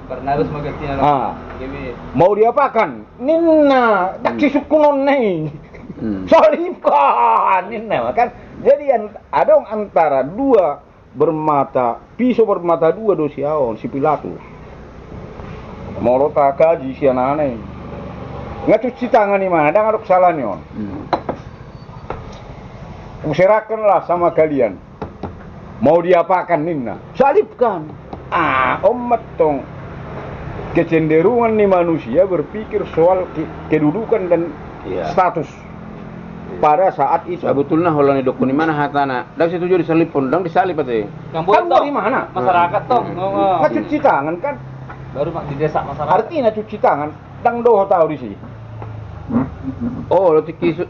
Karena harus mengerti mau diapakan? Ninna, tak kisukunon nih. Salibkan, ninna kan. Jadi ada antara dua bermata, pisau bermata dua dosiaon si Pilatus. Mau lo tak kaji si anak-anak. Nggak cuci tangan di mana? Ada ngaduk salah nih on. Usirakanlah sama kalian. Mau diapakan ninna? Salibkan. Umat tong kecenderungan nih manusia berpikir soal kedudukan dan status pada saat itu. Sebetulnya holong dokun di mana hatana? Dah setuju disalib pun, dang disalib ate. Yang buat dari mana? Masyarakat tong. Nggak cuci tangan kan? Baru di desa masyarakat. Artinya cuci tangan, dang doh tahu di sini. Oh, lo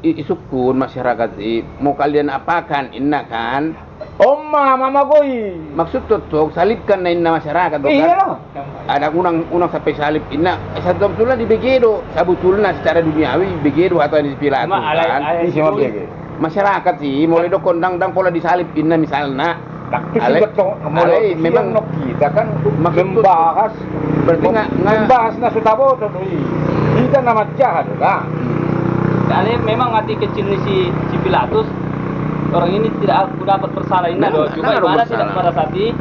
isukun masyarakat mau kalian apakan? Inna kan? Mama goi. Maksud tuh salibkan na inna masyarakat. Iya loh. Ada unang sampai salib inna. Sebetulnya di begitu. Sebetulnya secara duniawi begitu atau di Pilatus kan? Masyarakat sih mulai do kondang pola disalib inna misalnya. Mulai memang kita kan membahas berarti membahas nasutaboto tuh. Kita nama jahat kan? Soalnya memang hati kecil si Pilatus orang ini tidak aku dapat bersalah ini loh. Cuma ibadah tidak pada saat ini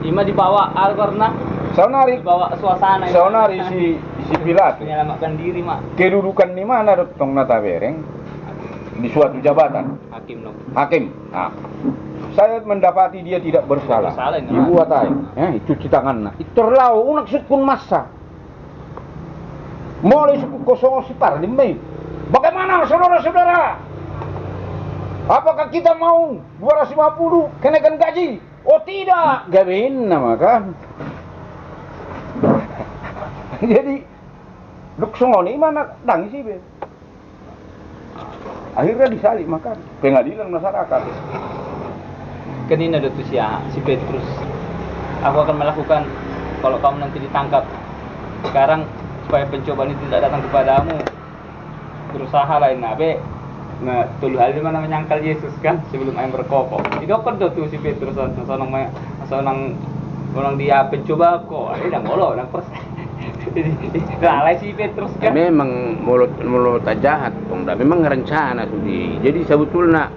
ima dibawa karena saunari dibawa suasana. Saunari si Pilatus menyelamatkan diri mak. Kedudukan di mana tong nata bereng di suatu jabatan hakim. Saya mendapati dia tidak bersalah. Dibuat aja. Cuci tangan. Terlalu unak sukun masa. Mulai suku kosong sitar di Mei. Bagaimana saudara-saudara? Apakah kita mau 250 kenaikan gaji? Oh tidak, gawin nama kan. Jadi luksongoni mana dang sih be. Akhirnya disalib maka pengadilan masyarakat. Kan ini ada tuh si Petrus. Aku akan melakukan kalau kamu nanti ditangkap. Sekarang supaya pencobaan itu tidak datang kepadamu. Berusaha lain nabe. Nah, tulu hal di mana menyangkal Yesus kan sebelum ayam berkokok. Itu kan tuh si Petrus orang dia pencoba kok. Ada yang ngolo, dan pers. Lalai si Petrus kan. Memang mulut jahat, memang rencana sudi. Jadi sebetulnya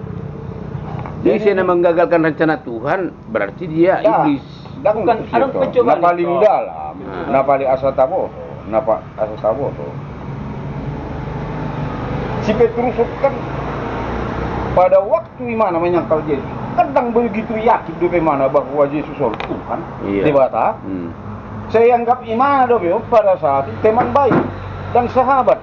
jadi saya menggagalkan rencana Tuhan berarti dia iblis. Bukan ada pencobaan. Paling dalam, paling asatabo, asatabo tuh. Si Petrus kan pada waktu mana menyangkal Yesus, kadang begitu yakin di mana bahwa Yesus adalah Tuhan, debata. Saya anggap iman dong pada saat itu teman baik dan sahabat.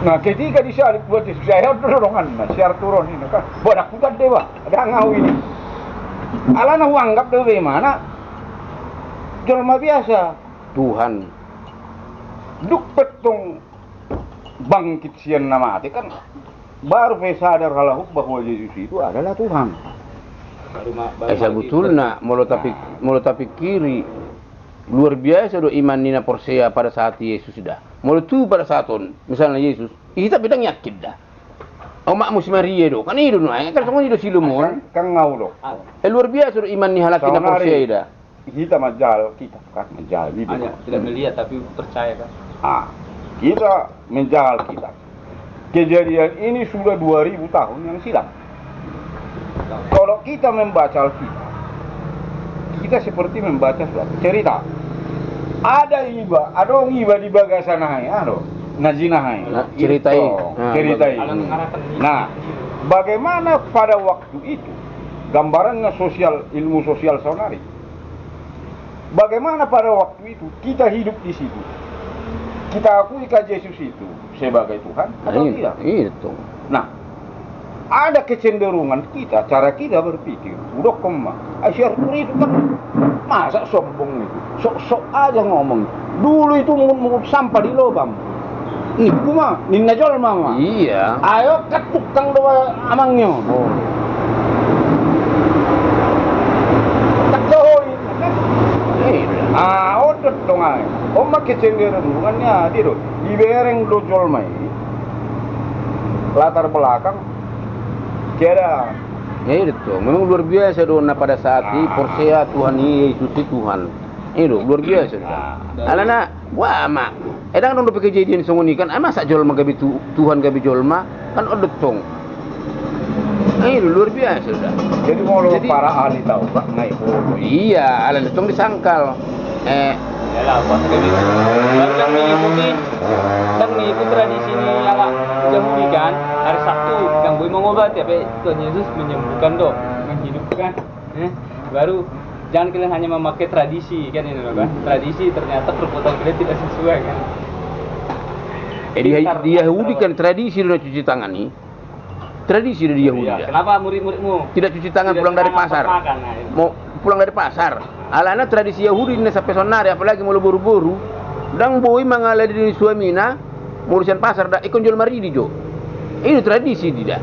Nah, ketika disalib buat Yesus, saya dorongan, siar turun ini kan, bodak bukan dewa, ada ngau ini. Alana anggap dari mana? Jelma biasa. Tuhan. Duk petung bangkit sian nama hati kan baru saya sadar kalau bahwa Yesus itu adalah Tuhan. Sebetulnya mulut tapi kiri luar biasa do iman nina Persea pada saat Yesus sudah. Mulut tu pada saat misalnya Yesus, kita bidang yakin dah. Mak musim Maria do kan itu no, kan semua itu siluman. Kan ngau do. Luar biasa do iman ni halak nina Persea dah. Kita majal kita kan majal gitu. Tidak melihat tapi percaya kan. Kita menjal kita. Kejadian ini sudah 2000 tahun yang silam. Kalau kita membaca Alkitab, kita seperti membaca suatu cerita. Ada orang iba di bagasanahai, najinahai. Ceritai. Nah, bagaimana pada waktu itu gambarannya ilmu sosial saunari? Bagaimana pada waktu itu kita hidup di situ? Kita akui Yesus itu sebagai Tuhan atau tidak? Itu. Nah, ada kecenderungan kita, cara kita berpikir. Udah kemana? Asyar itu kan masa sombong itu, sok-sok aja ngomong. Dulu itu mungut sampah di lubang. Nih, kuma, ninna jual mama. Iya. Ayo ketuk kang doa amangnya. Tak doin, kan? Udah dong ay. Oma kecenderungannya dia do. Di bereng dojol mai. Latar belakang kira Ya itu, memang luar biasa dona pada saat ini percaya Tuhan Yesus itu Tuhan. Itu luar biasa. Alana, wah mak. Edang dong dapat kejadian songoni kan, masa jolma gabi Tuhan gabi jolma kan odot tong. Itu luar biasa dah. Jadi mau para ahli tahu Pak ngai bodoh. Iya, alana tong disangkal. Yalah, pas gabi. Dan mengikuti tradisi ini yang Yahudi kan, hari Sabtu yang boleh mengobati, tapi Tuhan Yesus menyembuhkan dong, menghidupkan. Baru jangan kalian hanya memakai tradisi kan ini loh kan. Tradisi ternyata perbuatan kalian tidak sesuai kan. Di Yahudi kan tradisi udah cuci tangan nih. Tradisi di Yahudi. Iya. Kenapa murid-muridmu tidak cuci tangan pulang dari pasar? Mau pulang dari pasar. Alana tradisi Yahudi ini sampai sonari, apalagi mau buru-buru. Dang boy mangala di suamina, ngurusan pasar dah ikon jual mari di jo. Ini tradisi tidak.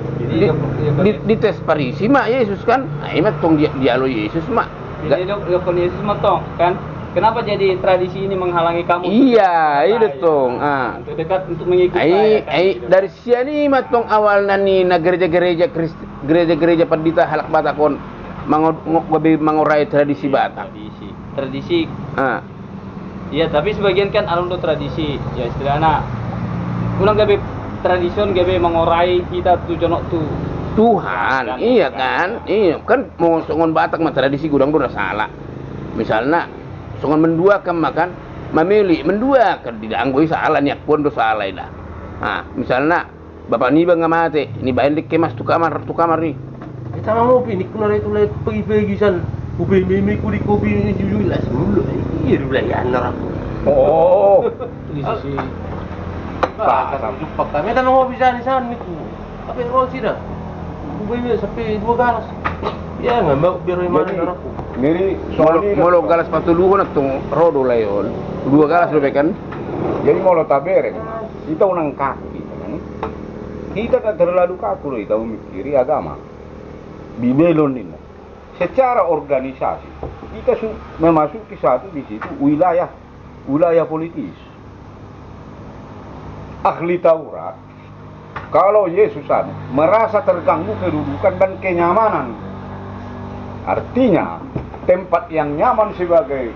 Di tes Parisi mak Yesus kan, imat tong dialo Yesus mak. Jadi dokon Yesus mak tong kan. Kenapa jadi tradisi ini menghalangi kamu? Iya, itu tong. Untuk dekat untuk mengikuti saya kan. Dari sini mat tong awal nani na gereja padita halak batakon mengurai tradisi Batak. Tradisi. Iya, tapi sebagian kan alun tradisi. Ya istilahnya ulang gabe tradision gabe mengurai kita tu jonok tu Tuhan, iya kan? Iya, kan mau songon Batak mah tradisi gudang udah salah. Misalnya songon mendua kan makan memilih mendua kan tidak anggoi salah niat pun do salah dah. Misalnya bapak ni bang mati, ini bahan kemas tu kamar ni. Kita mau pinik kuna itu lagi pergi san. Ubi mimi kudi kopi ini jujur lah dulu. Iya dulu ya anak aku. Oh. di sisi Pak, jumpa kami tak mau bisa ni san niku. Tapi roh sih dah. Ubi mimi sampai 2 galas. Ya nggak mau biar mana anak aku. Miri soalnya Molo galas patuluhon atong rodo layon. 2 galas lebih kan. jadi mau tabere kita unang kaki kan. Kita tak terlalu kaku loh kita memikiri agama. Bibelon ini. Secara organisasi kita memasuki satu di situ wilayah politis. Ahli Taurat kalau Yesusan merasa terganggu kedudukan dan kenyamanan, artinya tempat yang nyaman sebagai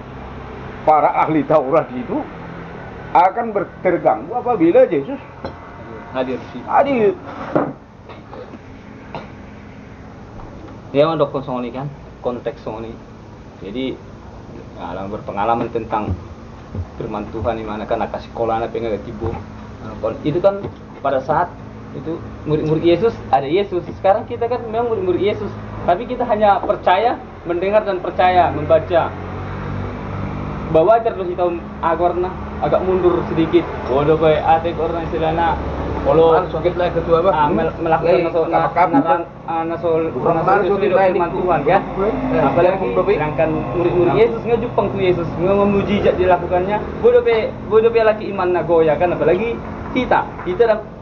para ahli Taurat itu akan terganggu apabila Yesus hadir sih. hadir. Dia mendokon songoni kan, konteks songoni. Jadi berpengalaman tentang firman Tuhan di mana kan kasih kolana pengen tibu. Itu kan pada saat itu murid-murid Yesus ada Yesus. Sekarang kita kan memang murid-murid Yesus, tapi kita hanya percaya, mendengar dan percaya, membaca. Bahwa ajar terus kita agak mundur sedikit. Bodoh kayak atik orang istilahnya. Kalau Sakit lah ketua bah. melakukan nasol firman Tuhan kan. Apalagi sedangkan murid-murid Yesus ngejupang tu Yesus ngemujizat dilakukannya. Bodoh pe laki iman nagoya kan, apalagi kita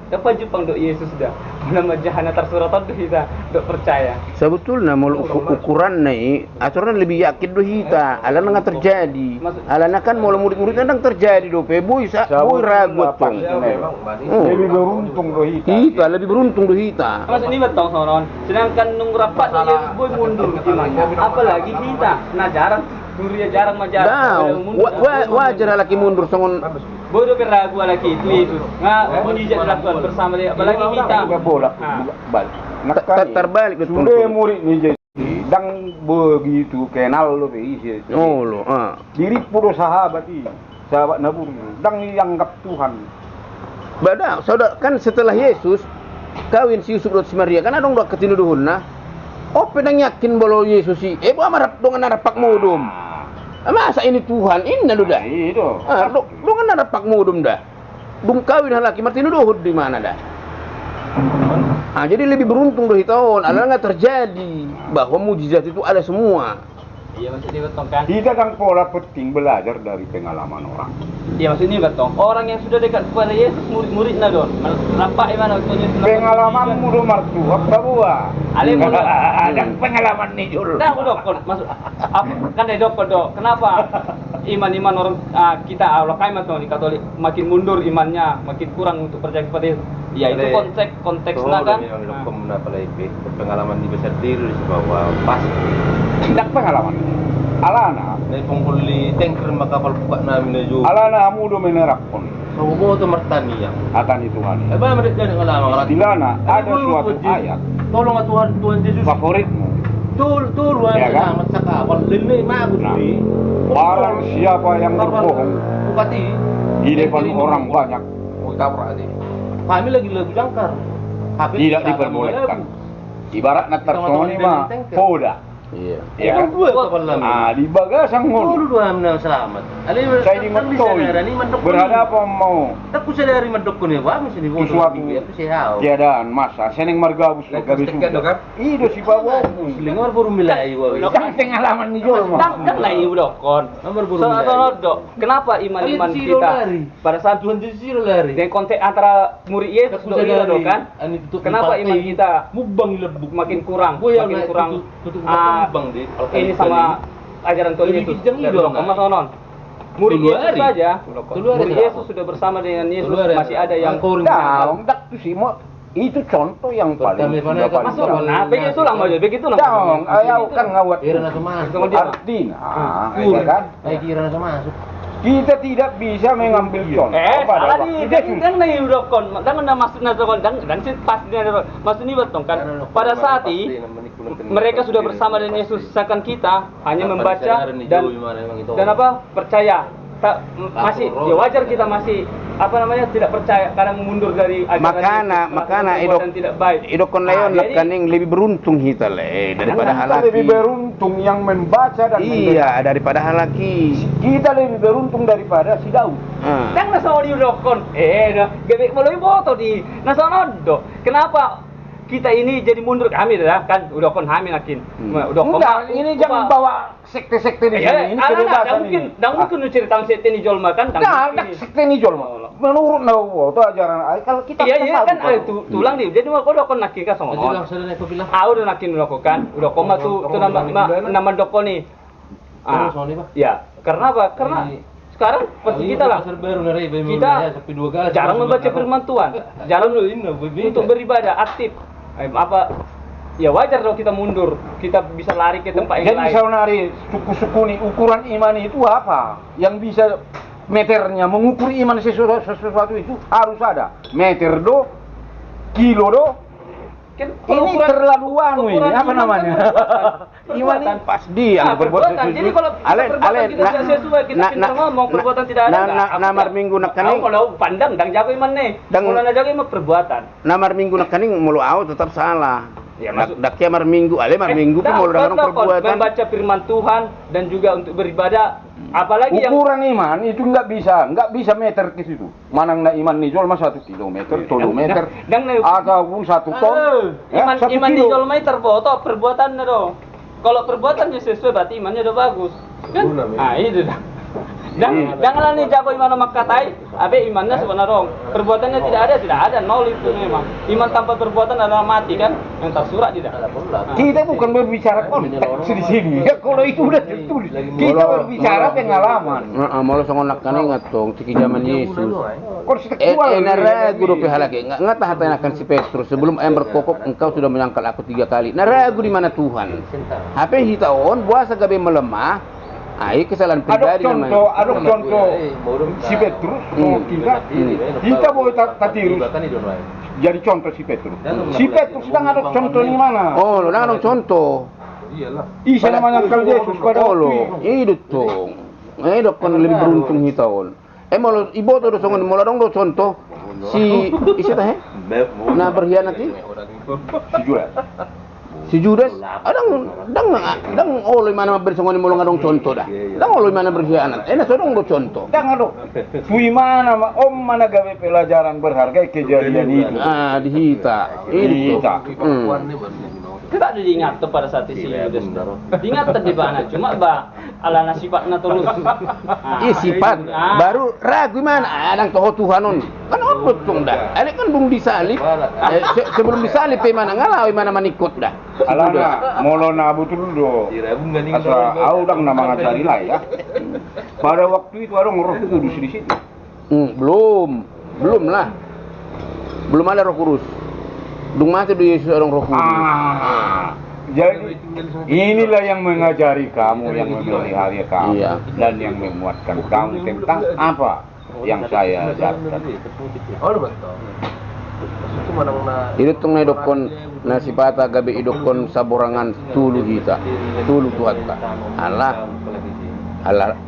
dapat jupang do Yesus dah. Nama jahana tersuratan do kita do percaya. Sebetulnya mau ukuran nih aturan lebih yakin do hita. Alana nggak terjadi. Alana kan mau murid-murid kadang terjadi do pe boy ragu tong. Lebih beruntung do hita. Hita lebih beruntung do hita. Mas ini betul sonon. Sedangkan nung rapat do Yesus boy mundur gimana? Apalagi kita, nah jarang Duria jarang majar. Wajar laki mundur songon. Bodoh keragu lagi itu Yesus. Nggak mujizat dilakukan bersama dia. Apalagi kita. Bola balik. Terbalik betul. Sudah murid ni jadi dang begitu kenal lo be isi. Oh lo. Diri puro sahabat Nabi dang dianggap Tuhan. Bada, saudara kan setelah Yesus kawin si Yusuf dan si Maria kan adong dua ketinuduhun nah. Oh pedang yakin bolo Yesus si. Amarap dongan narapak modum. Masa ini Tuhan ini dah. Itu. Dongan narapak modum dah. Dung kawin halaki martinuduhun di mana dah. Jadi lebih beruntung dohi tahun. Alana nggak terjadi bahwa mujizat itu ada semua. Iya maksudnya betul kan? Kita kan pola penting belajar dari pengalaman orang. Iya maksudnya betul. Orang yang sudah dekat kepada Yesus murid-muridnya don. Nampak mana pengalaman muda mertua bahwa ada pengalaman nih jul. Nah udah masuk. Kan ada dok. Kenapa iman orang kita Allah kaimat di Katolik makin mundur imannya, makin kurang untuk percaya kepada Yesus. Ya itu konteksnya kan. Memang pemenang pelaipe pengalaman di besar diri di bawah pas. Tidak pengalaman. Alana, Dari penghuli tanker kapal buka namin na jo. alana amudo menerapkan Sa mo to martaniya. akan hitungan. Eh ba mereka dengan ngalaman Istilahnya ada suatu ayat Tolong Tuhan Yesus. favoritmu. Turuan Ya kan? selamat sa kapal. Lini magus Nah, di. barang siapa yang berbohong Bupati. di depan orang banyak, Kami lagi jangkar. Tapi tidak diperbolehkan. Ibarat natar mah poda. Iya. Ya kan? Dua kapal namin. Ah, di bagasang Dulu ngono. dua menang selamat. Ali Saya di Mentoi berhadapan mau Aku sadari mandok ko ni wa mesti ni sesuatu tiadaan masa seneng margabus gabi sudah. Ido si bawa. Lingor baru milai wa. Kan pengalaman ni jol mah. Dan lah ibu dokon. Nomor baru Dok, kenapa iman-iman kita pada saat Tuhan Yesus lari. dengan konteks antara murid Yesus dok iya dok kan? Kenapa iman kita mubang ilabuk makin kurang, Boy, makin kurang mubang di. ini sama ajaran Tuhan Yesus. Dok, Mas Onon. Murid Tulu Yesus hari. saja. Tulu hari. Murid Yesus sudah bersama dengan Yesus, Tulu hari. masih ada yang Dong, dak tu sih mau itu contoh yang paling Pertama, sudah paling masuk. jelas. Nah, begitulah mau begitulah. Dong, ayo kan ngawat. Kira na masuk. Kemudian Artinya, ya kan? Ay kira na masuk. Kita tidak bisa mengambil contoh pada salah waktu di Yesus. dan nih udah kon, dan anda masuk na kon dan si pasnya maksud ini betul kan. Pada saat ini mereka sudah bersama dengan Yesus, seakan kita hanya membaca dan apa percaya. Masih ya wajar kita masih apa namanya tidak percaya karena mundur dari ajaran Yesus, makana perbuatan tidak baik. idokon layon jadi- kaning lebih beruntung kita le daripada Kita halaki. lebih beruntung yang membaca dan mendengar. Iya, daripada halaki. Kita lebih beruntung daripada si Daud. Ah. Dan nasa di udokon, gebek melalui foto di nasa nodo. Kenapa kita ini jadi mundur kami dah kan udokon kami nakin. Udokon Enggak, ini jangan bawa sekte-sekte di sini. Ini Dah kebebasan mungkin, ini. dah mungkin cerita sekte ni jol makan. Nah, sekte ini jol mah. Menurut Nawawi itu ajaran kalau kita Iya kan tahu. tulang dia. Jadi mau udokon nakin ka sama. Jadi langsung na ko bilang. Udah nakin udokon udokon mah tu nama dokon ni. Terus Sony ba? Ya, karena apa? Karena sekarang seperti kita lah. Kita jarang membaca firman Tuhan, jarang untuk beribadah aktif. Apa? Ya wajar dong kita mundur, kita bisa lari ke tempat yang Jadi lain. saudari, suku-suku nih ukuran iman itu apa? Yang bisa meternya mengukur iman sesuatu itu harus ada meter do, kilo do. Kan Ini terlalu anu ini ukuran apa iman namanya? kan Iman ini Pas dia yang berbuat perbuatan. sesuatu. Jadi kalau perbuatan kita tidak sesuai, kita pintar ngomong, perbuatan tidak ada. namar minggu nak kaning. Kalau pandang, dang jago iman nih. Kalau nak jago iman perbuatan. Namar minggu nak kaning mulu au tetap salah. Ya, Dak mar minggu, mar minggu pun mulu dengan perbuatan. Membaca firman Tuhan dan juga untuk beribadah, apalagi yang ukuran iman itu nggak bisa meter ke situ. Manang na iman nih jual mas 1 kilometer, 2 meter, ataupun 1 ton. iman 1 iman di kilo. jual mai terfoto perbuatannya dong. Kalau perbuatannya sesuai berarti imannya udah bagus. Kan? Ah itu dah. Dan janganlah nih jago iman sama katai, abe imannya sebenarnya dong. Perbuatannya tidak ada, nol itu memang. Iman tanpa perbuatan adalah mati kan? Yang tersurat tidak. Kita bukan berbicara konteks di sini. Ya, kalau itu udah tertulis. Kita berbicara pengalaman. Mulu songon nak kaning ngatong ciki zaman Yesus. Kontekstual. Naragu do pihalaki. Nggak tahan akan si Petrus sebelum ayam berkokok engkau sudah menyangkal aku 3 kali. Naragu di mana Tuhan? HP hitaon buasa gabe melemah. Kesalahan pribadi Ada contoh si Petrus mau kita boleh tatirus jadi contoh si Petrus. Si Petrus sedang ada contoh di mana? Oh, lo nang contoh. Isa namanya kal Yesus pada lo, itu tuh. Kon lebih beruntung hitaon. Mau ibu tuh songon mau dong do contoh si isi teh. Nah berkhianat ini. Si Judas, dang oloy mana bersongoni mulung adong contoh dah. Dang oloy mana berkhianat. Sodong do contoh. Dang ado. Fui mana mana gawe pelajaran berharga kejadian itu. Dihita. Dihita. Tidak ada diingat pada saat itu Judas. Diingat di mana? Cuma alana sifatnya terus. Sifat. Baru ragu mana? Adang toho Tuhanon. Kan output tung dah. Ada kan bung disalib. Sebelum disalib mana ngalawi mana manikot dah. Alana molo na betul do. Asa au dang nama ngajari lah ya. Pada waktu itu ada Roh Kudus di situ. Belum lah. Belum ada Roh Kudus. Dung mati do Yesus orang Roh Kudus. Jadi inilah yang mengajari kamu, yang memelihara kamu, Iya. dan yang memuatkan kamu tentang apa yang saya ajarkan. Oh, betul. Itu mana Itu tong na idokon na sipata gabi idokon saborangan tulu hita. Tulu Tuhan ta.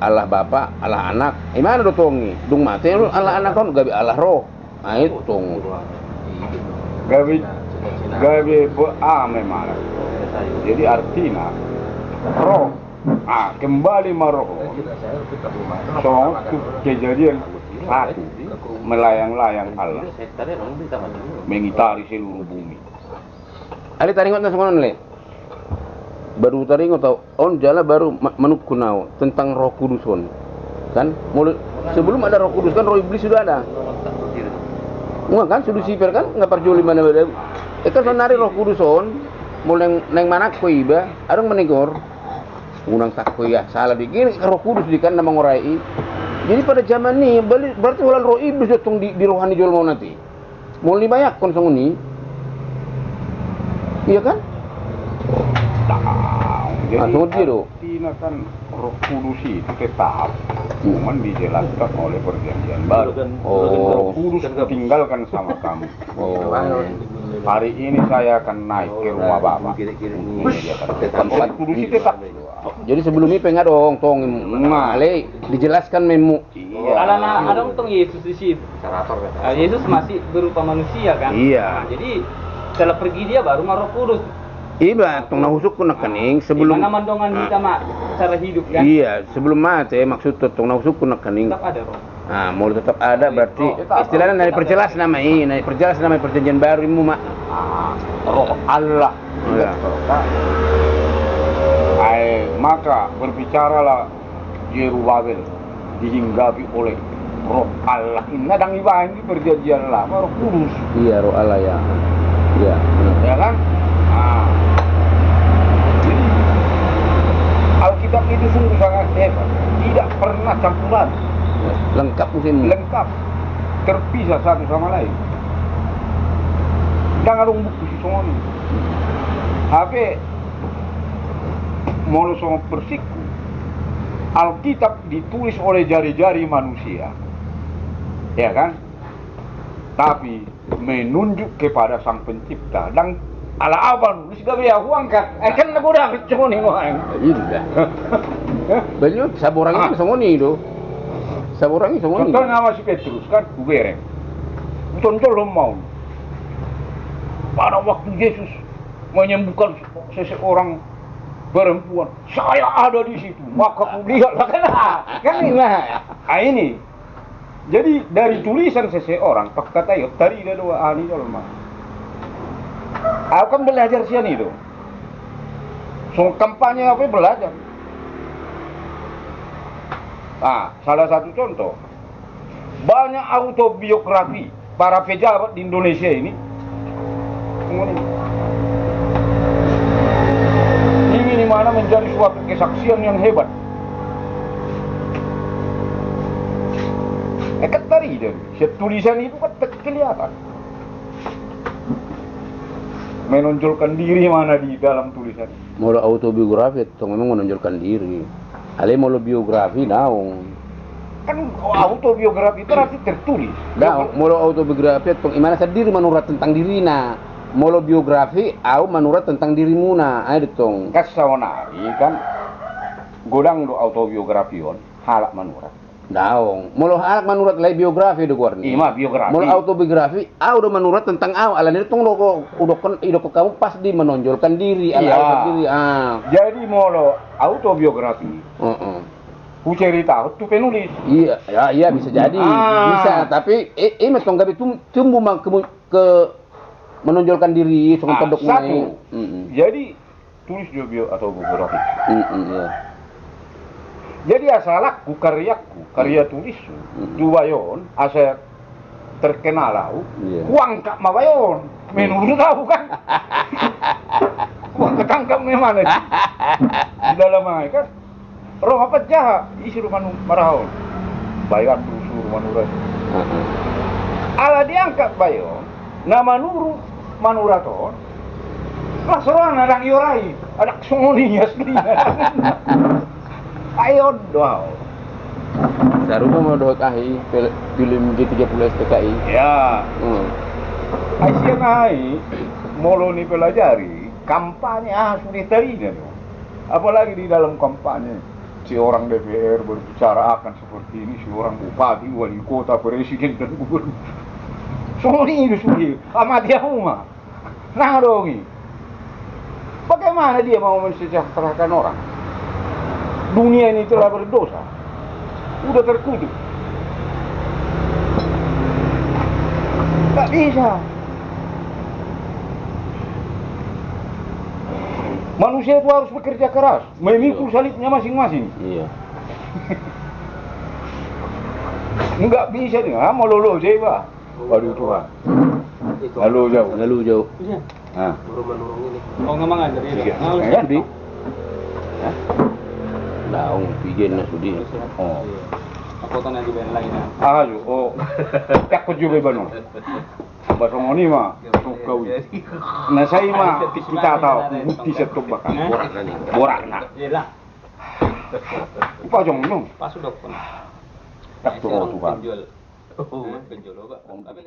Allah Bapa, Allah Anak. Imana do tongi? Dung mati Allah Anak kon gabi Allah Roh. Ah itu tong. Gawe memang. Jadi artinya roh, kembali maroh. So kejadian satu melayang-layang Allah, mengitari seluruh bumi. Ali taringot na sungonon le. Baru taringot tau on jala baru manuk kunau tentang Roh Kuduson. Kan mulai sebelum ada Roh Kudus kan Roh Iblis sudah ada. Enggak kan sudah sipir kan enggak perjuli mana beda. Kan sonari Roh Kuduson mulai neng manak ko iba arang menegor unang takko ya salah dikir Roh Kudus di kan nama ngorai. Jadi pada zaman ini berarti ulah Roh Iblis datang di rohani jual mau nanti. Mulai banyak kon songoni. Iya kan? Jadi artinya kan Roh Kudus itu tetap cuman dijelaskan oleh perjanjian baru. Roh Kudus tinggalkan sama kamu. Hari ini saya akan naik ke rumah Bapak. Roh Kudus itu tetap. Jadi sebelum ini pengen dong tong ngale dijelaskan memu. Iya. Ada untung Yesus di situ. Yesus masih berupa manusia kan. Iya. Nah, jadi setelah pergi dia baru Roh Kudus. Iya, tong nahusuk ku nakaning sebelum Gimana mandongan kita cara hidup kan? Iya, sebelum mati maksud tong nahusuk ku nakaning. Tetap ada roh. Nah, mau tetap ada berarti istilahnya dari perjelas nama ini, dari perjelas nama perjanjian baru ini mak. Roh Allah. Iya. Maka berbicaralah Yerubabel dihinggapi oleh Roh Allah. Ini nadang ibahan di perjanjian lama Roh Kudus. Iya, Roh Allah ya. Iya, benar. Ya kan? Jadi Alkitab itu sungguh sangat hebat. Tidak pernah campuran. Lengkap mungkin. Lengkap. Terpisah satu sama lain. Jangan dong buku si Songoni. HP mau sama persiku. Alkitab ditulis oleh jari-jari manusia. Ya kan? Tapi menunjuk kepada Sang Pencipta dan ala aban wis gawe aku angkat kan nagoda cuma ning orang Iya. Banyak saborang itu songoni do. Saborang itu songoni. contoh nama si Petrus kan kubereng contoh lo mau pada waktu Yesus menyembuhkan seseorang perempuan saya ada di situ maka kulihatlah kan ini jadi dari tulisan seseorang pak kata yo tadi ada dua ahli mah aku kan belajar sian itu. So kampanye apa belajar. Salah satu contoh. Banyak autobiografi para pejabat di Indonesia ini. Ini mana menjadi suatu kesaksian yang hebat. Kan tadi tulisan itu kan kelihatan. Menonjolkan diri mana di dalam tulisan. Mula autobiografi itu memang menonjolkan diri. Ale mula biografi naung. Kan autobiografi itu berarti tertulis. Dah, mula autobiografi itu imana sadiri manurat tentang dirina. Mula biografi au manurat tentang dirimu na. Ada tong. Kasawanari kan godang do autobiografi on halak manurat. Daong, mula halak manurat lai biografi do guarni. Ima biografi. Mula autobiografi au do manurat tentang au. Alan itu tong udokon kamu pas di menonjolkan diri, ala diri. Jadi mula autobiografi. Ku cerita tu penulis. Iya, iya bisa jadi. Bisa, tapi ini tong gabi tumbuh ke menonjolkan diri soal pedok satu. Jadi tulis bio atau biografi. Iya. Jadi asalakku karya tulisku dua yon asa terkenal aku uang kak mabayon menurut aku kan uang ketangkap memang di dalam kan roh apa jahat isi rumah marahon bayar suruh manurat ala diangkat bayon Nah manuraton. Lah soran anak yorai, anak songoninya aslinya. Ayo doa. Sarupa mau doa kahi film G30 STKI. Ya. Asia nai molo ni pelajari kampanye sulit tadi dong. Apalagi di dalam kampanye si orang DPR berbicara akan seperti ini, si orang bupati, wali kota, presiden dan gubernur. Semua ini sudah amat dia rumah. Nah dong ini. Bagaimana dia mau mensejahterakan orang? Dunia ini telah berdosa. Udah terkutuk. Tak bisa. Manusia itu harus bekerja keras, memikul salibnya masing-masing. Iya. Enggak bisa nih, mau lolo saya. Waduh Tuhan. Lalu jauh. Lalu jauh. Nah. Oh ngamangan dari Iya. itu. Ya, di. Hah? Daung pigen na sudi. Oh. Aku tanah di band lagi nah. Ayo, oh. Takut juga bano. Bahasa ngoni mah suka wi. Nah saya mah kita tahu bukti setok bakal borak na. Iyalah. Apa jong nung? Pas sudah pun. Tak tuh Tuhan. Penjual. Oh, penjual Pak. Tapi